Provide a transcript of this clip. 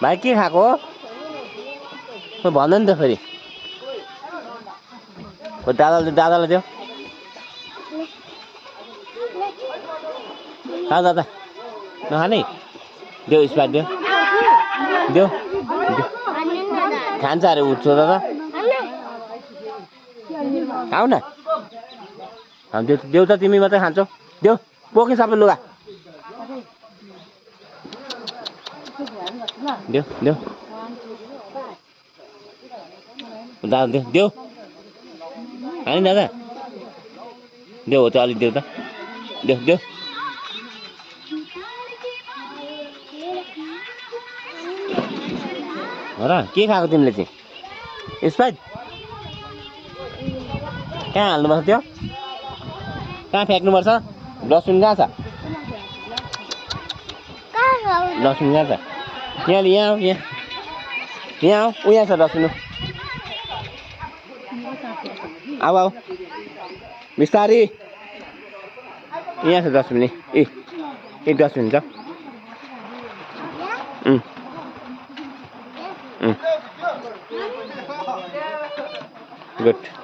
भाइ के खाएको हो भन नि त फेरि दादालाई देऊ दादा नखाने देऊ स्प्राइट देऊ खान्छ अरे उठ्छ दादा खाऊ न देऊ त तिमी मात्रै खान्छौ देऊ पोके सबै लुगा देऊ दादा देऊ खाने दादा देऊ हो त अलिक देऊ त देऊ हो र के खाएको तिमीले चाहिँ स्प्राइट कहाँ हाल्नुपर्छ त्यो कहाँ फ्याँक्नुपर्छ डस्टबिन कहाँ छ डस्टबिन कहाँ छ यहाँ आऊ उहाँ छ डस्टबिन आऊ बिस्तारी यहाँ छ डस्टबिन ए डस्टबिन छ गुड